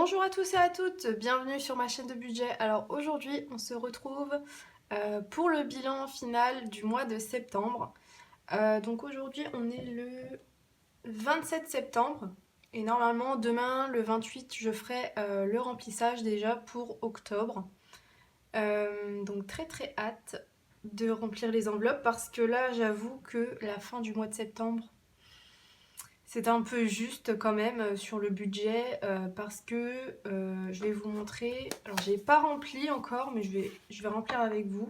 Bonjour à tous et à toutes, bienvenue sur ma chaîne de budget. Alors aujourd'hui on se retrouve pour le bilan final du mois de septembre. Donc aujourd'hui on est le 27 septembre et normalement demain le 28 je ferai le remplissage déjà pour octobre. Donc très hâte de remplir les enveloppes parce que là j'avoue que la fin du mois de septembre c'est un peu juste quand même sur le budget parce que je vais vous montrer. Alors j'ai pas rempli encore mais je vais remplir avec vous.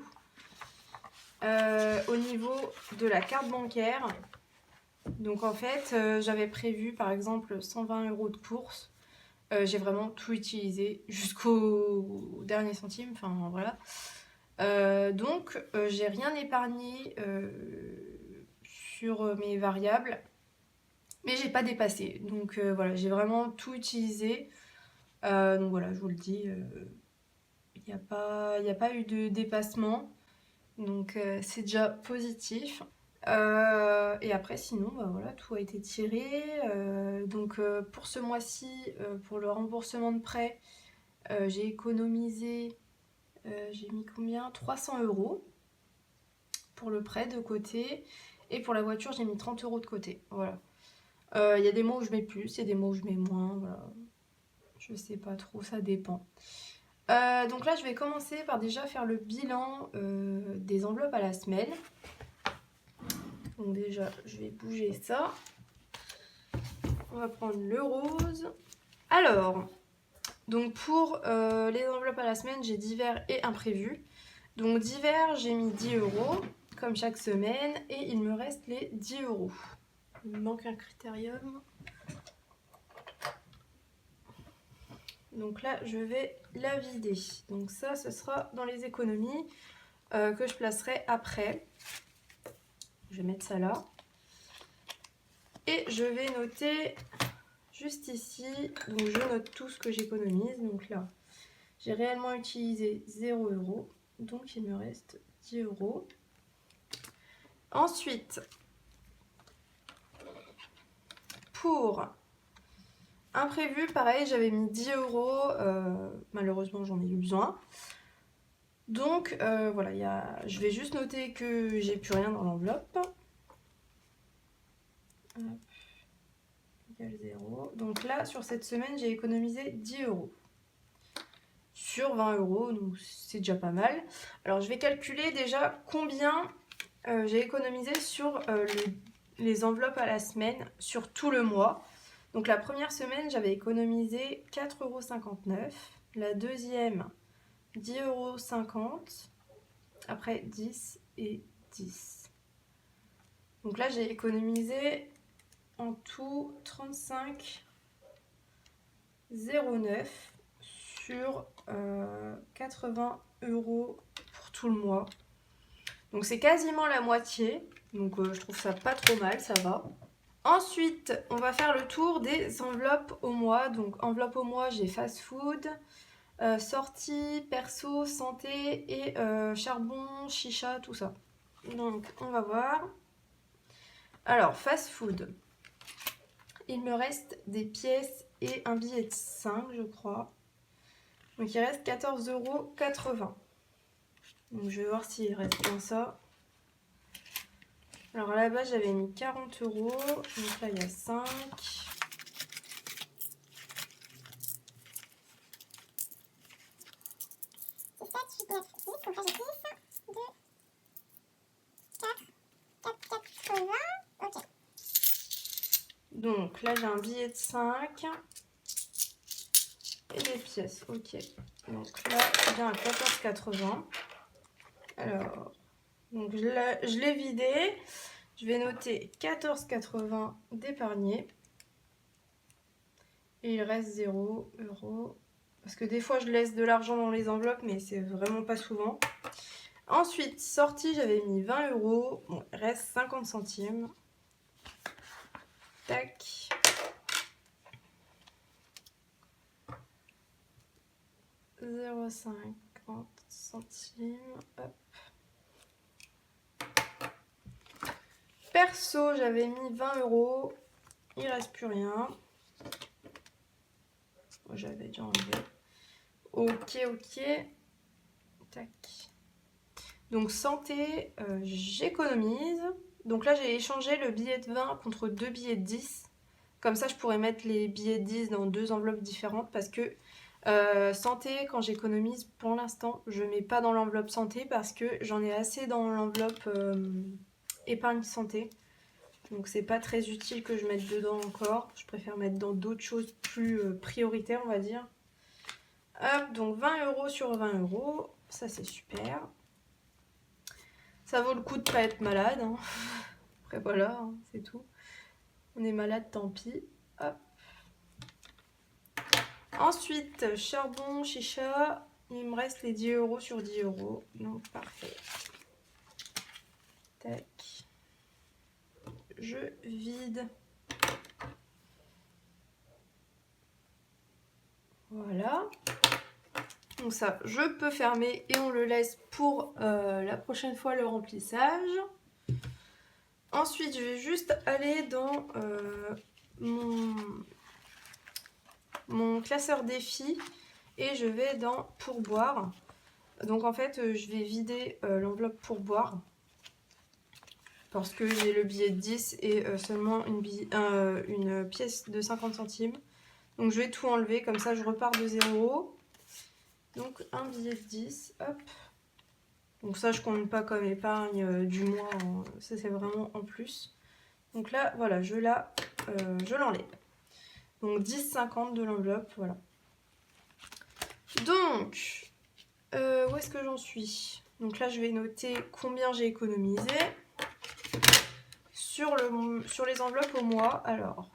Au niveau de la carte bancaire, donc en fait j'avais prévu par exemple 120 € de courses. J'ai vraiment tout utilisé jusqu'au dernier centime, enfin voilà. Donc j'ai rien épargné sur mes variables. Mais j'ai pas dépassé, donc voilà, j'ai vraiment tout utilisé. Donc voilà, je vous le dis, il n'y a pas eu de dépassement, donc c'est déjà positif. Et après, sinon, bah voilà, tout a été tiré. Donc pour ce mois-ci, pour le remboursement de prêt, j'ai économisé, j'ai mis combien? 300 € pour le prêt de côté. Et pour la voiture, j'ai mis 30 € de côté. Voilà. Il y a des mois où je mets plus, il y a des mois où je mets moins. Voilà. Je sais pas trop, ça dépend. Donc là, je vais commencer par déjà faire le bilan des enveloppes à la semaine. Donc déjà, je vais bouger ça. On va prendre le rose. Alors, donc pour les enveloppes à la semaine, j'ai divers et imprévus. Donc divers, j'ai mis 10 €, comme chaque semaine, et il me reste les 10 €. Il me manque un critérium. Donc là, je vais la vider. Donc ça, ce sera dans les économies que je placerai après. Je vais mettre ça là. Et je vais noter juste ici. Donc je note tout ce que j'économise. Donc là, j'ai réellement utilisé 0 €. Donc il me reste 10 €. Ensuite, pour imprévu, pareil, j'avais mis 10 €. Malheureusement, j'en ai eu besoin. Donc voilà, je vais juste noter que j'ai plus rien dans l'enveloppe. Égale 0. Donc là, sur cette semaine, j'ai économisé 10 € sur 20 €, donc c'est déjà pas mal. Alors je vais calculer déjà combien j'ai économisé sur les enveloppes à la semaine sur tout le mois. Donc la première semaine, j'avais économisé 4,59 €. La deuxième, 10,50 €. Après 10 et 10. Donc là, j'ai économisé en tout 35,09 sur 80 € pour tout le mois. Donc c'est quasiment la moitié. Donc je trouve ça pas trop mal, ça va. Ensuite, on va faire le tour des enveloppes au mois. Donc enveloppe au mois, j'ai fast food, sortie, perso, santé et charbon, chicha, tout ça. Donc on va voir. Alors fast food. Il me reste des pièces et un billet de 5, je crois. Donc il reste 14,80 €. Donc je vais voir s'il reste bien ça. Alors là-bas j'avais mis 40 €. Donc là il y a 5. Donc là j'ai un billet de 5 et des pièces, ok. Donc là c'est bien à 14,80 €. Alors, donc je l'ai vidé. Je vais noter 14,80 € d'épargné. Et il reste 0 €. Parce que des fois je laisse de l'argent dans les enveloppes, mais c'est vraiment pas souvent. Ensuite, sortie, j'avais mis 20 €. Bon, il reste 50 centimes. Tac. « 0,50 centimes. Hop. Perso, j'avais mis 20 €. Il reste plus rien. j'avais déjà enlevé. Ok, ok. Tac. Donc santé, j'économise. Donc là, j'ai échangé le billet de 20 contre 2 billets de 10. Comme ça, je pourrais mettre les billets de 10 dans 2 enveloppes différentes parce que santé, quand j'économise, pour l'instant, je mets pas dans l'enveloppe santé parce que j'en ai assez dans l'enveloppe épargne santé. Donc c'est pas très utile que je mette dedans encore. Je préfère mettre dans d'autres choses plus prioritaires, on va dire. Hop, donc 20 € sur 20 €. Ça, c'est super. Ça vaut le coup de pas être malade. Hein. Après, voilà, hein, c'est tout. On est malade, tant pis. Hop. Ensuite, charbon, chicha. Il me reste les 10 € sur 10 €. Donc, parfait. Tac. Je vide. Voilà. Donc ça, je peux fermer et on le laisse pour la prochaine fois le remplissage. Ensuite, je vais juste aller dans mon classeur défi et je vais dans pourboire. Donc en fait, je vais vider l'enveloppe pourboire parce que j'ai le billet de 10 et seulement une pièce de 50 centimes. Donc je vais tout enlever, comme ça je repars de 0. Donc un billet de 10, hop. Donc ça je compte pas comme épargne du mois, hein. Ça c'est vraiment en plus. Donc là voilà, je l'enlève. Donc 10,50 de l'enveloppe, voilà. Donc où est-ce que j'en suis? Donc là je vais noter combien j'ai économisé sur les enveloppes au mois. Alors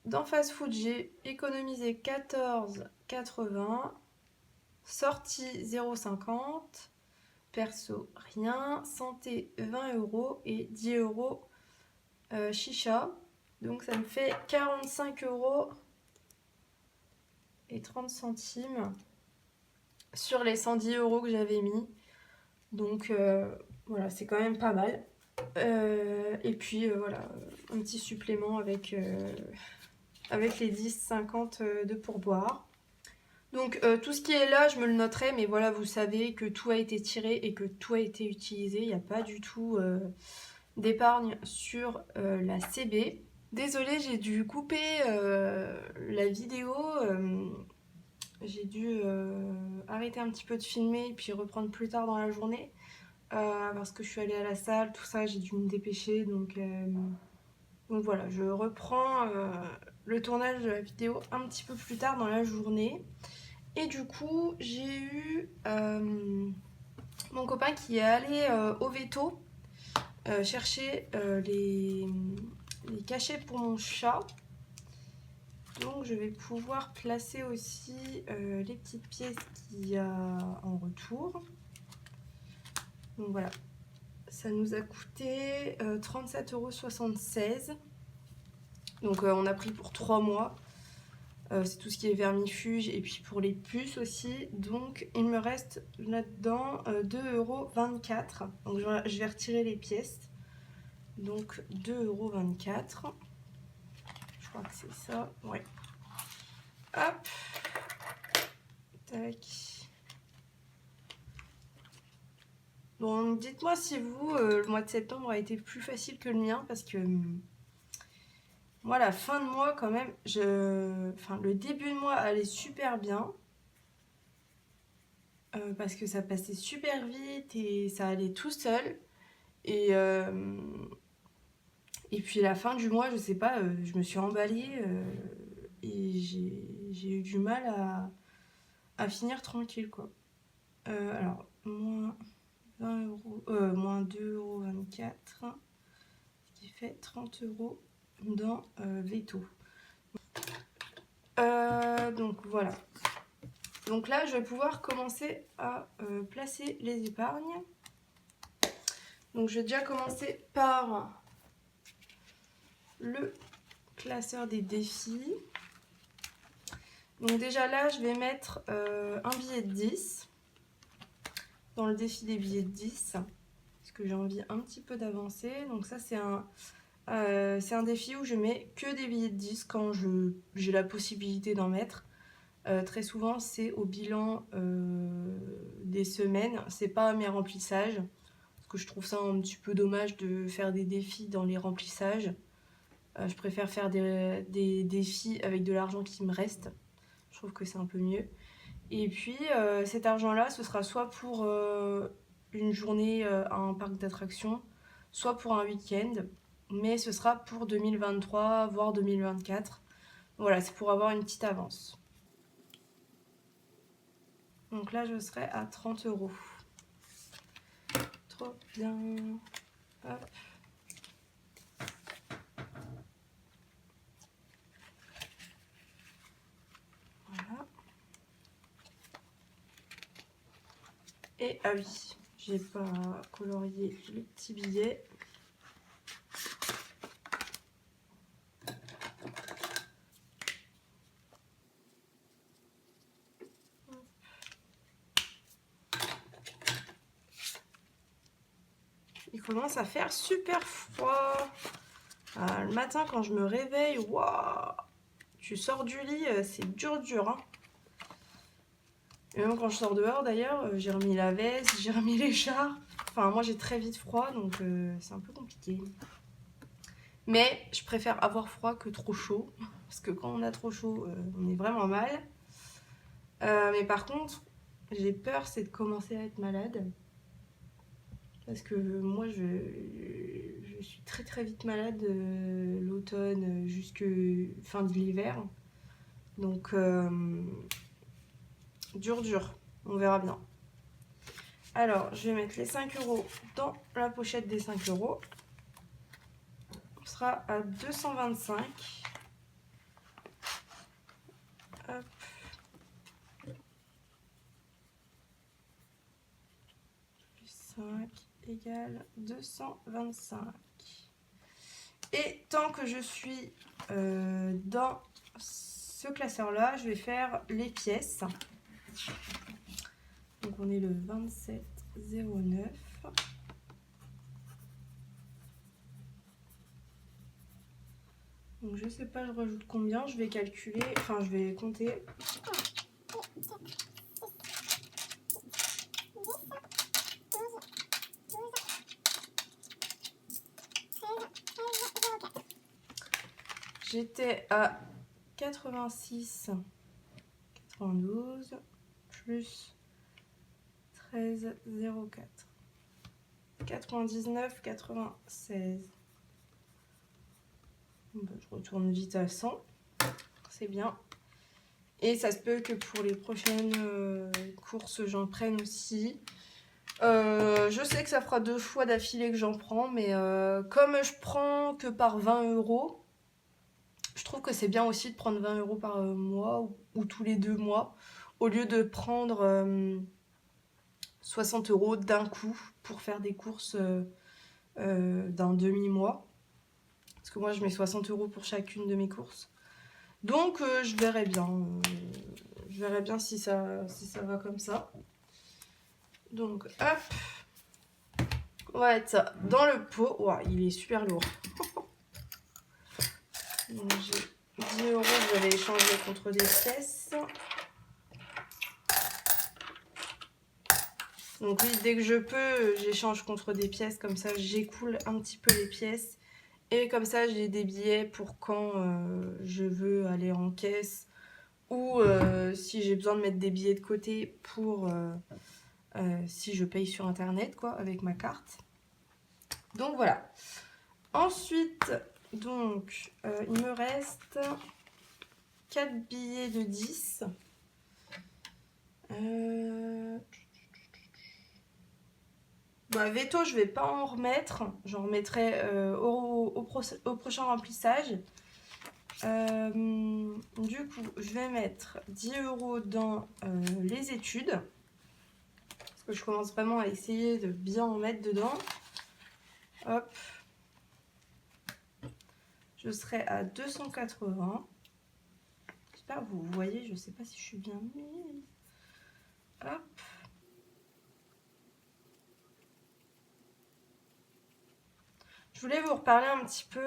dans fast food j'ai économisé 14,80, sortie 0,50, perso rien, santé 20 € et 10 € chicha. Donc ça me fait 45 € et 30 centimes sur les 110 € que j'avais mis. Donc voilà, c'est quand même pas mal. Et puis voilà, un petit supplément avec les 10,50 de pourboire. Donc tout ce qui est là, je me le noterai, mais voilà, vous savez que tout a été tiré et que tout a été utilisé. Il n'y a pas du tout d'épargne sur la CB. Désolée, j'ai dû couper la vidéo. J'ai dû arrêter un petit peu de filmer et puis reprendre plus tard dans la journée. Parce que je suis allée à la salle, tout ça, j'ai dû me dépêcher. Donc voilà, je reprends le tournage de la vidéo un petit peu plus tard dans la journée. Et du coup, j'ai eu mon copain qui est allé au Veto chercher les cachets pour mon chat. Donc je vais pouvoir placer aussi les petites pièces qu'il y a en retour. Donc voilà, ça nous a coûté 37,76 €. Donc on a pris pour 3 mois. C'est tout ce qui est vermifuge et puis pour les puces aussi. Donc il me reste là-dedans 2,24 €. Donc je vais retirer les pièces. Donc 2,24 €. Je crois que c'est ça. Ouais. Hop. Tac. Bon, dites-moi si vous, le mois de septembre a été plus facile que le mien parce que moi, la fin de mois, quand même, enfin, le début de mois allait super bien. Parce que ça passait super vite et ça allait tout seul. Et puis la fin du mois, je sais pas, je me suis emballée et j'ai eu du mal à finir tranquille, quoi. Alors, moins 20 €, moins 2,24 €, ce qui fait 30 € dans Veto. Donc voilà. Donc là, je vais pouvoir commencer à placer les épargnes. Donc je vais déjà commencer par le classeur des défis. Donc déjà là, je vais mettre un billet de 10 dans le défi des billets de 10 parce que j'ai envie un petit peu d'avancer. Donc ça, c'est un C'est un défi où je mets que des billets de 10 quand j'ai la possibilité d'en mettre. Très souvent, c'est au bilan des semaines, c'est pas à mes remplissages. Parce que je trouve ça un petit peu dommage de faire des défis dans les remplissages. Je préfère faire des défis avec de l'argent qui me reste. Je trouve que c'est un peu mieux. Et puis cet argent-là, ce sera soit pour une journée à un parc d'attractions, soit pour un week-end. Mais ce sera pour 2023, voire 2024. Voilà, c'est pour avoir une petite avance. Donc là, je serai à 30 €. Trop bien. Hop. Voilà. Et ah oui, j'ai pas colorié les petits billets. Il commence à faire super froid. Le matin, quand je me réveille, waouh, tu sors du lit, c'est dur, hein. Et même quand je sors dehors, d'ailleurs, j'ai remis la veste, j'ai remis l'écharpe. Enfin, moi, j'ai très vite froid, donc c'est un peu compliqué. Mais je préfère avoir froid que trop chaud. Parce que quand on a trop chaud, on est vraiment mal. Mais par contre, j'ai peur, c'est de commencer à être malade. Parce que moi, je suis très vite malade l'automne jusque fin de l'hiver. Donc, dur. On verra bien. Alors, je vais mettre les 5 € dans la pochette des 5 €. On sera à 225. Hop. Plus 5 égale 225. Et tant que je suis dans ce classeur-là, je vais faire les pièces. Donc on est le 27,09. Donc je sais pas, je rajoute combien, je vais calculer, enfin je vais compter. J'étais à 86, 92 plus 13,04. 99, 96. Ben, je retourne vite à 100. C'est bien. Et ça se peut que pour les prochaines courses, j'en prenne aussi. Je sais que ça fera 2 fois d'affilée que j'en prends, mais comme je prends que par 20 €, je trouve que c'est bien aussi de prendre 20 € par mois ou tous les 2 mois, au lieu de prendre 60 € d'un coup pour faire des courses d'un demi-mois. Parce que moi, je mets 60 € pour chacune de mes courses. Donc, je verrai bien. Je verrai bien si ça va comme ça. Donc, hop. On va mettre ça dans le pot. Wow, il est super lourd. Donc, j'ai 10 €, je vais les échanger contre des pièces. Donc oui, dès que je peux, j'échange contre des pièces. Comme ça, j'écoule un petit peu les pièces. Et comme ça, j'ai des billets pour quand je veux aller en caisse. Ou si j'ai besoin de mettre des billets de côté pour si je paye sur internet, quoi, avec ma carte. Donc voilà. Ensuite, donc, il me reste 4 billets de 10. Bah, veto, je vais pas en remettre. J'en remettrai au prochain remplissage. Du coup, je vais mettre 10 € dans les études. Parce que je commence vraiment à essayer de bien en mettre dedans. Hop. Je serai à 280. J'espère que vous voyez, je sais pas si je suis bien mise. Hop. Je Je voulais vous reparler un petit peu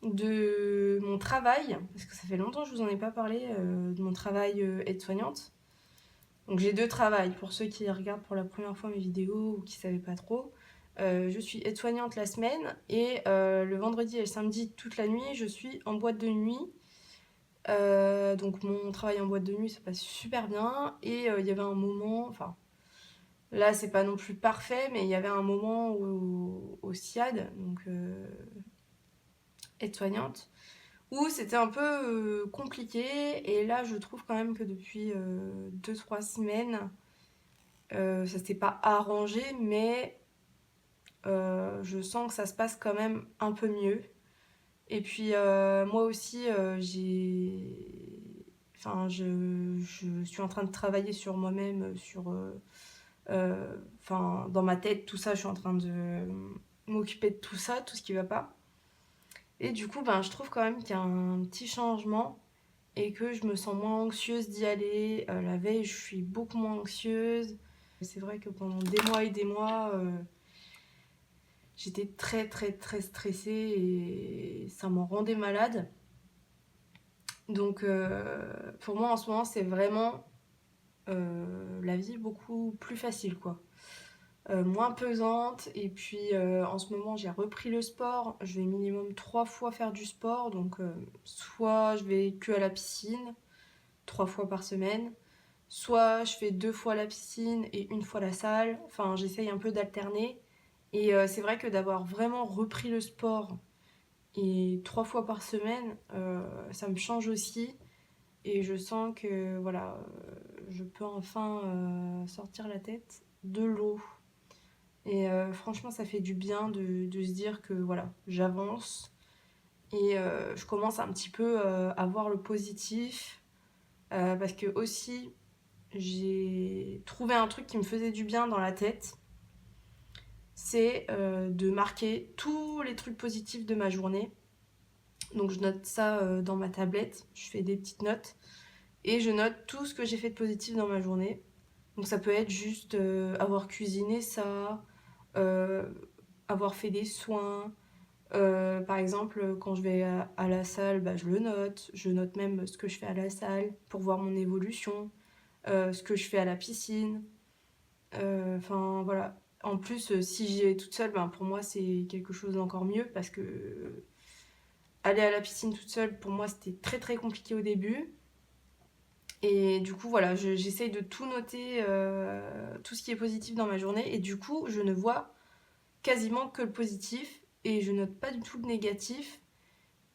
de mon travail, parce que ça fait longtemps que je vous en ai pas parlé, de mon travail aide-soignante. Donc j'ai 2 travails, pour ceux qui regardent pour la première fois mes vidéos ou qui savaient pas trop. Je suis aide-soignante la semaine et le vendredi et le samedi toute la nuit, je suis en boîte de nuit. Donc mon travail en boîte de nuit, ça passe super bien. Et il y avait un moment, enfin là c'est pas non plus parfait, mais il y avait un moment au SIAD, donc aide-soignante, où c'était un peu compliqué. Et là je trouve quand même que depuis 2-3 semaines, ça s'est pas arrangé, mais je sens que ça se passe quand même un peu mieux. Et puis moi aussi, enfin, je suis en train de travailler sur moi-même, enfin, dans ma tête, tout ça, je suis en train de m'occuper de tout ça, tout ce qui va pas. Et du coup, ben, je trouve quand même qu'il y a un petit changement et que je me sens moins anxieuse d'y aller. La veille, je suis beaucoup moins anxieuse. C'est vrai que pendant des mois et des mois, j'étais très très très stressée et ça m'en rendait malade. Donc pour moi en ce moment c'est vraiment la vie beaucoup plus facile quoi. Moins pesante et puis en ce moment j'ai repris le sport. Je vais minimum 3 fois faire du sport. Donc soit je vais que à la piscine 3 fois par semaine, soit je fais 2 fois la piscine et 1 fois la salle. Enfin j'essaye un peu d'alterner. Et c'est vrai que d'avoir vraiment repris le sport et 3 fois par semaine, ça me change aussi. Et je sens que voilà, je peux enfin sortir la tête de l'eau. Et franchement, ça fait du bien de se dire que voilà, j'avance et je commence un petit peu à voir le positif. Parce que aussi, j'ai trouvé un truc qui me faisait du bien dans la tête. C'est de marquer tous les trucs positifs de ma journée. Donc je note ça dans ma tablette, je fais des petites notes. Et je note tout ce que j'ai fait de positif dans ma journée. Donc ça peut être juste avoir cuisiné ça, euh, avoir fait des soins. Par exemple, quand je vais à la salle, bah, je le note. Je note même ce que je fais à la salle pour voir mon évolution, ce que je fais à la piscine. Enfin voilà. En plus, si j'y vais toute seule, ben, pour moi c'est quelque chose d'encore mieux parce que aller à la piscine toute seule, pour moi c'était très très compliqué au début. Et du coup, voilà, j'essaye de tout noter, tout ce qui est positif dans ma journée. Et du coup, je ne vois quasiment que le positif. Et je note pas du tout le négatif.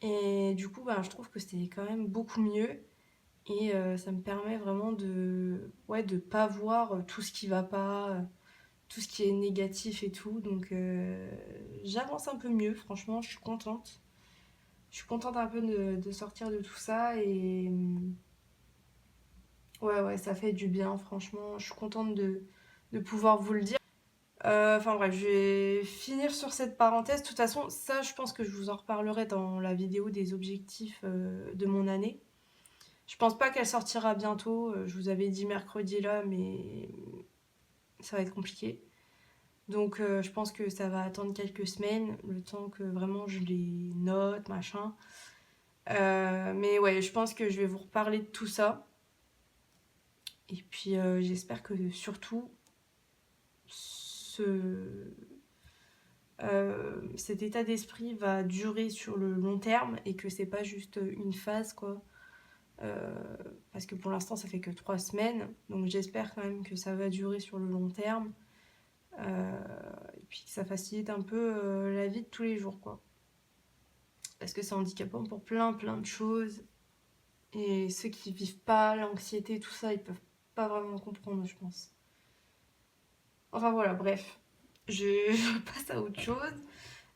Et du coup, ben, je trouve que c'était quand même beaucoup mieux. Et ça me permet vraiment ouais, de pas voir tout ce qui va pas, tout ce qui est négatif et tout. Donc j'avance un peu mieux, franchement, je suis contente. Je suis contente un peu de sortir de tout ça. Et ouais, ouais, ça fait du bien, franchement. Je suis contente de pouvoir vous le dire. Enfin bref, je vais finir sur cette parenthèse. De toute façon, ça, je pense que je vous en reparlerai dans la vidéo des objectifs de mon année. Je pense pas qu'elle sortira bientôt. Je vous avais dit mercredi là, mais ça va être compliqué. Donc je pense que ça va attendre quelques semaines, le temps que vraiment je les note, machin. Mais ouais, je pense que je vais vous reparler de tout ça. Et puis j'espère que surtout cet état d'esprit va durer sur le long terme et que c'est pas juste une phase quoi. Euh, Parce que pour l'instant ça fait que 3 semaines, donc j'espère quand même que ça va durer sur le long terme. Et puis que ça facilite un peu la vie de tous les jours quoi. Parce que c'est handicapant pour plein plein de choses. Et ceux qui vivent pas l'anxiété, tout ça, ils peuvent pas vraiment comprendre, je pense. Enfin voilà, bref. Je passe à autre chose.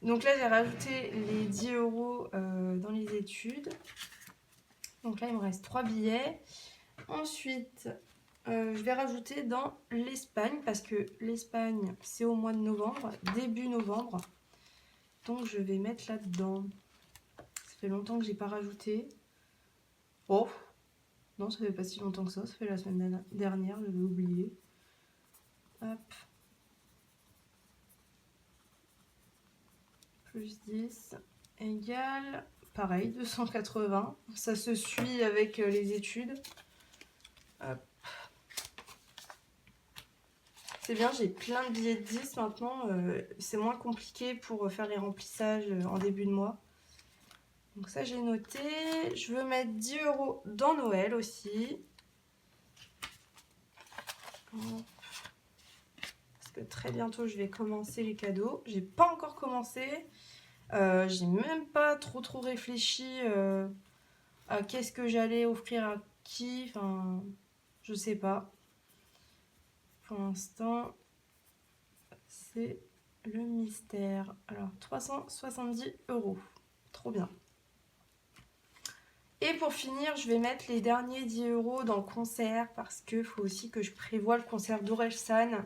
Donc là, j'ai rajouté les 10 € dans les études. Donc là, il me reste 3 billets. Ensuite, je vais rajouter dans l'Espagne, parce que l'Espagne, c'est au mois de novembre, début novembre. Donc je vais mettre là-dedans. Ça fait longtemps que j'ai pas rajouté. Oh, non, ça fait pas si longtemps que ça fait la semaine dernière, j'avais oublié. Hop. plus 10 égale, pareil, 280. Ça se suit avec les études. Hop. C'est bien, j'ai plein de billets de 10 maintenant. C'est moins compliqué pour faire les remplissages en début de mois. Donc ça, j'ai noté. Je veux mettre 10 € dans Noël aussi. Parce que très bientôt, je vais commencer les cadeaux. J'ai pas encore commencé. J'ai même pas trop réfléchi à qu'est-ce que j'allais offrir à qui. Enfin, je sais pas. Pour l'instant, c'est le mystère. Alors, 370 €. Trop bien. Et pour finir, je vais mettre les derniers 10 € dans le concert parce qu'il faut aussi que je prévoie le concert d'Orelsan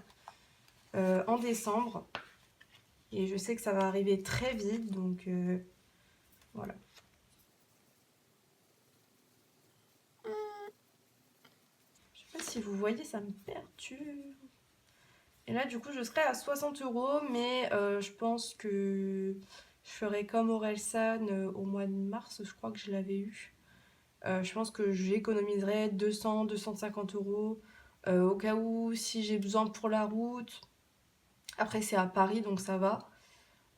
en décembre. Et je sais que ça va arriver très vite, donc voilà. Je sais pas si vous voyez, ça me perturbe. Et là, du coup, je serai à 60 €, mais je pense que je ferai comme Orelsan au mois de mars, je crois que je l'avais eu. Je pense que j'économiserai 200-250 € au cas où si j'ai besoin pour la route. Après, c'est à Paris, donc ça va.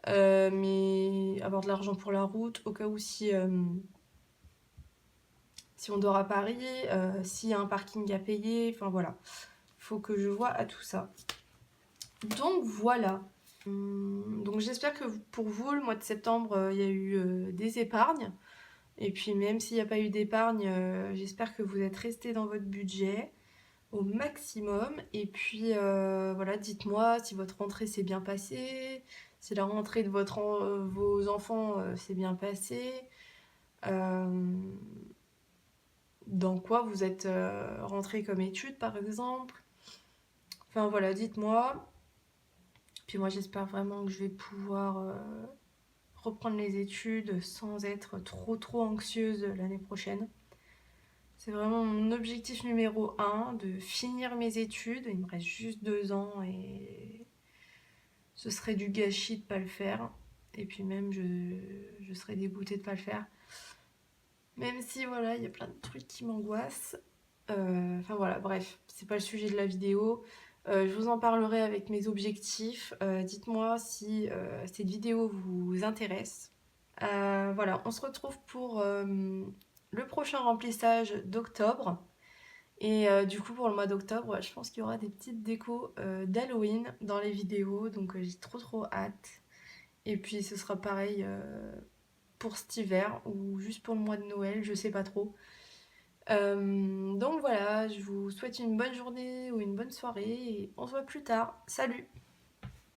Mais avoir de l'argent pour la route, au cas où si on dort à Paris, s'il y a un parking à payer, enfin voilà. Il faut que je vois à tout ça. Donc voilà. Donc j'espère que pour vous, le mois de septembre, il y a eu des épargnes. Et puis même s'il n'y a pas eu d'épargne, j'espère que vous êtes restés dans votre budget au maximum. Et puis voilà, dites-moi si votre rentrée s'est bien passée, si la rentrée de vos enfants s'est bien passée, dans quoi vous êtes rentré comme études par exemple. Enfin voilà, dites-moi. Puis moi j'espère vraiment que je vais pouvoir reprendre les études sans être trop anxieuse l'année prochaine. C'est vraiment mon objectif numéro 1, de finir mes études. Il me reste juste 2 ans et ce serait du gâchis de ne pas le faire. Et puis même, je serais dégoûtée de ne pas le faire. Même si, voilà, il y a plein de trucs qui m'angoissent. Enfin voilà, bref, c'est pas le sujet de la vidéo. Je vous en parlerai avec mes objectifs. Dites-moi si cette vidéo vous intéresse. Voilà, on se retrouve pour le prochain remplissage d'octobre. Et du coup, pour le mois d'octobre, je pense qu'il y aura des petites décos d'Halloween dans les vidéos. Donc j'ai trop hâte. Et puis ce sera pareil pour cet hiver ou juste pour le mois de Noël, je sais pas trop. Donc voilà, je vous souhaite une bonne journée ou une bonne soirée et on se voit plus tard. Salut!